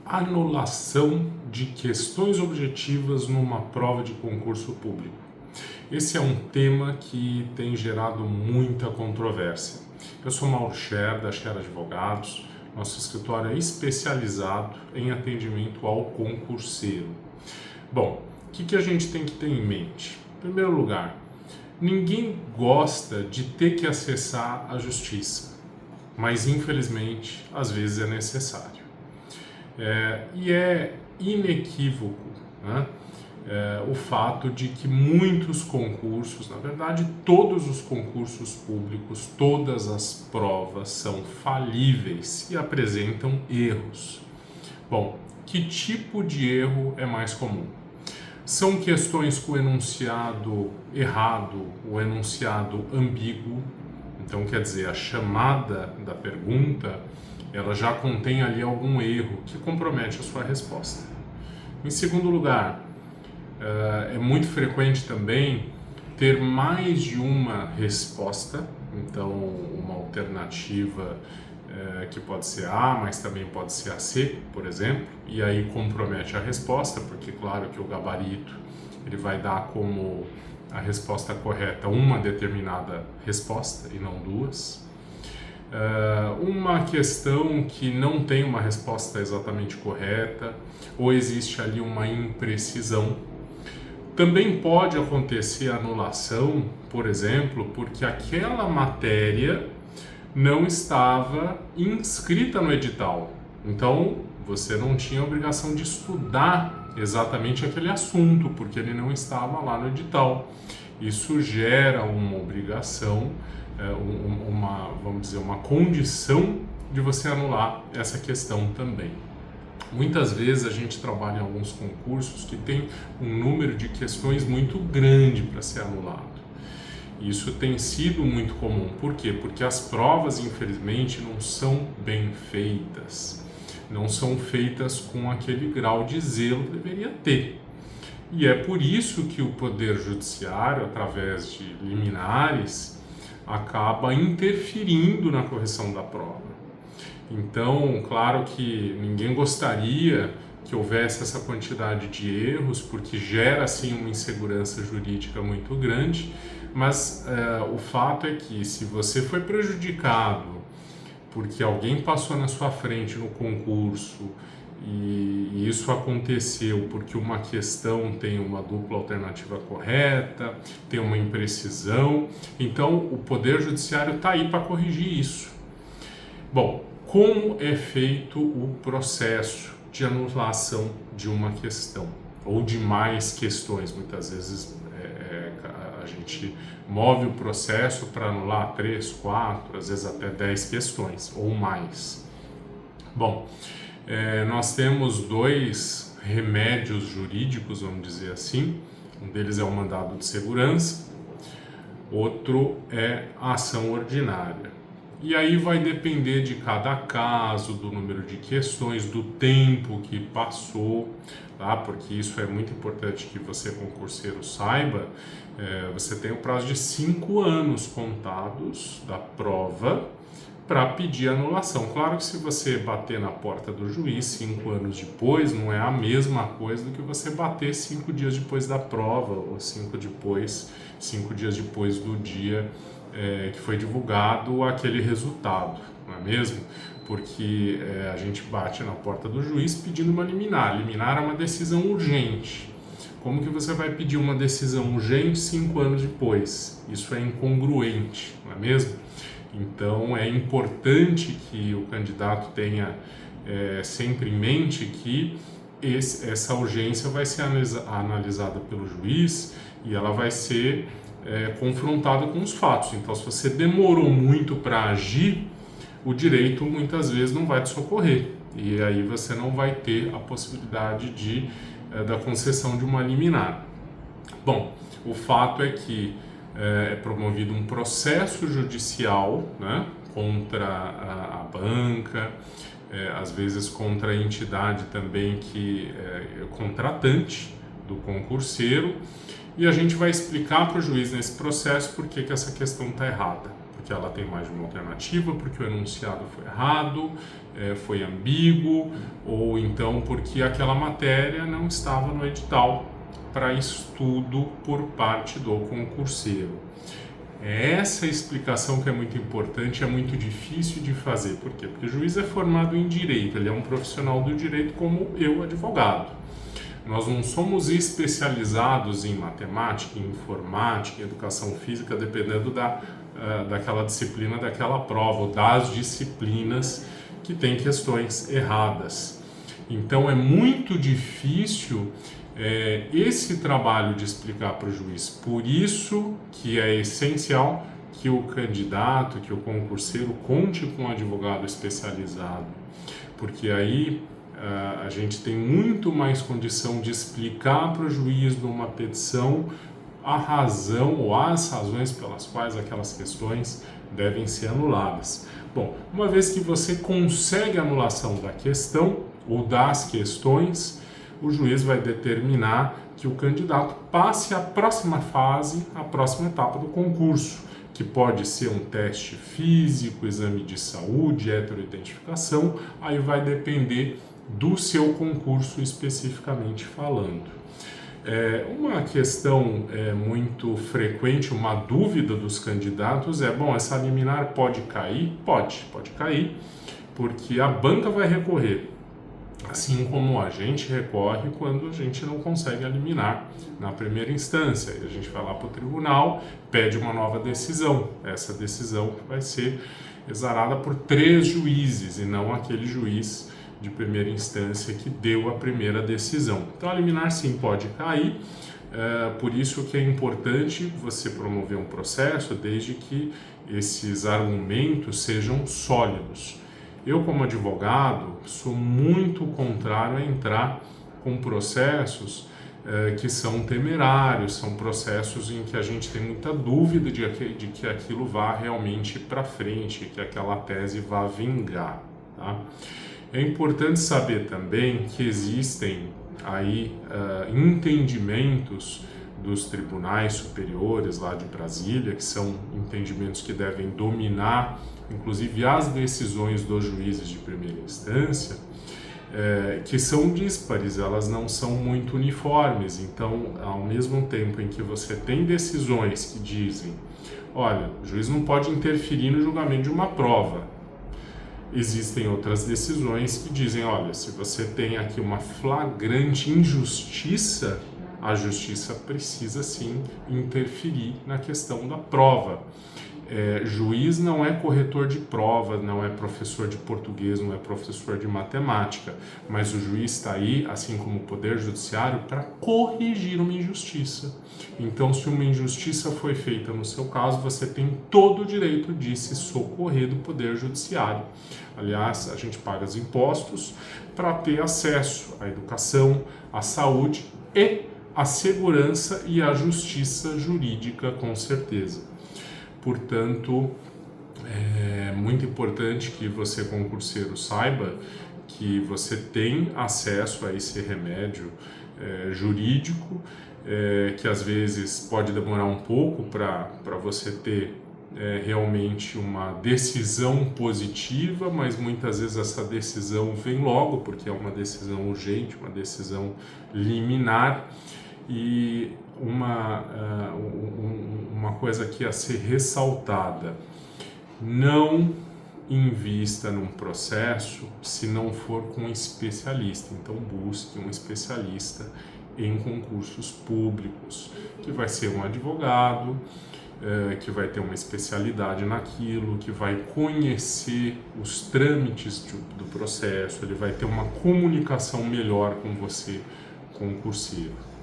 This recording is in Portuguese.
Anulação de questões objetivas numa prova de concurso público. Esse é um tema que tem gerado muita controvérsia. Eu sou Mauro Scher, da Scher Advogados. Nosso escritório é especializado em atendimento ao concurseiro. Bom, o que a gente tem que ter em mente? Em primeiro lugar, ninguém gosta de ter que acessar a justiça, mas infelizmente às vezes é necessário. E é inequívoco, né? O fato de que muitos concursos, na verdade todos os concursos públicos, todas as provas são falíveis e apresentam erros. Bom, que tipo de erro é mais comum? São questões com enunciado errado, o enunciado ambíguo. Então, quer dizer, a chamada da pergunta, ela já contém ali algum erro que compromete a sua resposta. Em segundo lugar, é muito frequente também ter mais de uma resposta. Então, uma alternativa que pode ser A, mas também pode ser a C, por exemplo, e aí compromete a resposta, porque claro que o gabarito ele vai dar como a resposta correta uma determinada resposta e não duas. Uma questão que não tem uma resposta exatamente correta, ou existe ali uma imprecisão. Também pode acontecer anulação, por exemplo, porque aquela matéria não estava inscrita no edital. Então, você não tinha obrigação de estudar exatamente aquele assunto, porque ele não estava lá no edital. Isso gera uma obrigação, vamos dizer, uma condição de você anular essa questão também. Muitas vezes a gente trabalha em alguns concursos que tem um número de questões muito grande para ser anulado. Isso tem sido muito comum. Por quê? Porque as provas, infelizmente, não são bem feitas. Não são feitas com aquele grau de zelo que deveria ter. E é por isso que o Poder Judiciário, através de liminares, acaba interferindo na correção da prova. Então, claro que ninguém gostaria que houvesse essa quantidade de erros, porque gera, assim, uma insegurança jurídica muito grande, mas o fato é que se você foi prejudicado porque alguém passou na sua frente no concurso e isso aconteceu porque uma questão tem uma dupla alternativa correta, tem uma imprecisão, então o Poder Judiciário está aí para corrigir isso. Bom, como é feito o processo de anulação de uma questão ou de mais questões? Muitas vezes a gente move o processo para anular 3, 4, às vezes até 10 questões ou mais. Bom, nós temos dois remédios jurídicos, vamos dizer assim. Um deles é o mandado de segurança, outro é a ação ordinária. E aí vai depender de cada caso, do número de questões, do tempo que passou, tá? Porque isso é muito importante que você, concurseiro, saiba. Você tem o prazo de 5 anos contados da prova para pedir anulação. Claro que se você bater na porta do juiz 5 anos depois, não é a mesma coisa do que você bater 5 dias depois da prova, ou 5 dias depois do dia que foi divulgado aquele resultado, não é mesmo? Porque a gente bate na porta do juiz pedindo uma liminar. Liminar é uma decisão urgente. Como que você vai pedir uma decisão urgente 5 anos depois? Isso é incongruente, não é mesmo? Então é importante que o candidato tenha sempre em mente que essa urgência vai ser analisada pelo juiz e ela vai ser confrontada com os fatos. Então, se você demorou muito para agir, o direito muitas vezes não vai te socorrer e aí você não vai ter a possibilidade da concessão de uma liminar. Bom, o fato é que é promovido um processo judicial, né, contra a banca, às vezes contra a entidade também que é contratante do concurseiro, e a gente vai explicar para o juiz nesse processo por que essa questão está errada. porque ela tem mais de uma alternativa, porque o enunciado foi errado, foi ambíguo, ou então porque aquela matéria não estava no edital para estudo por parte do concurseiro. Essa explicação que é muito importante, é muito difícil de fazer. Por quê? Porque o juiz é formado em direito, ele é um profissional do direito como eu, advogado. Nós não somos especializados em matemática, em informática, em educação física, dependendo daquela disciplina, daquela prova, ou das disciplinas que têm questões erradas. Então é muito difícil esse trabalho de explicar para o juiz. Por isso que é essencial que o candidato, que o concurseiro conte com um advogado especializado, porque aí a gente tem muito mais condição de explicar para o juiz numa petição a razão ou as razões pelas quais aquelas questões devem ser anuladas. Bom, uma vez que você consegue a anulação da questão ou das questões, o juiz vai determinar que o candidato passe à próxima fase, à próxima etapa do concurso, que pode ser um teste físico, exame de saúde, heteroidentificação, aí vai depender do seu concurso especificamente falando. Uma questão muito frequente, uma dúvida dos candidatos essa liminar pode cair? Pode cair, porque a banca vai recorrer, assim como a gente recorre quando a gente não consegue a liminar na primeira instância. E a gente vai lá para o tribunal, pede uma nova decisão. Essa decisão vai ser exarada por 3 juízes e não aquele juiz de primeira instância que deu a primeira decisão. Então a liminar sim pode cair, por isso que é importante você promover um processo desde que esses argumentos sejam sólidos. Eu, como advogado, sou muito contrário a entrar com processos que são temerários, são processos em que a gente tem muita dúvida de que aquilo vá realmente para frente, que aquela tese vá vingar, tá? É importante saber também que existem aí entendimentos dos tribunais superiores lá de Brasília, que são entendimentos que devem dominar, inclusive, as decisões dos juízes de primeira instância, que são díspares, elas não são muito uniformes. Então, ao mesmo tempo em que você tem decisões que dizem, olha, o juiz não pode interferir no julgamento de uma prova, existem outras decisões que dizem, olha, se você tem aqui uma flagrante injustiça, a justiça precisa sim interferir na questão da prova. Juiz não é corretor de prova, não é professor de português, não é professor de matemática, mas o juiz está aí, assim como o Poder Judiciário, para corrigir uma injustiça. Então, se uma injustiça foi feita no seu caso, você tem todo o direito de se socorrer do Poder Judiciário. Aliás, a gente paga os impostos para ter acesso à educação, à saúde e à segurança e à justiça jurídica, com certeza. Portanto, é muito importante que você, concurseiro, saiba que você tem acesso a esse remédio jurídico, que às vezes pode demorar um pouco para você ter realmente uma decisão positiva, mas muitas vezes essa decisão vem logo, porque é uma decisão urgente, uma decisão liminar. E uma coisa aqui a ser ressaltada: não invista num processo se não for com um especialista. Então busque um especialista em concursos públicos, que vai ser um advogado, que vai ter uma especialidade naquilo, que vai conhecer os trâmites do processo, ele vai ter uma comunicação melhor com você, concurseiro.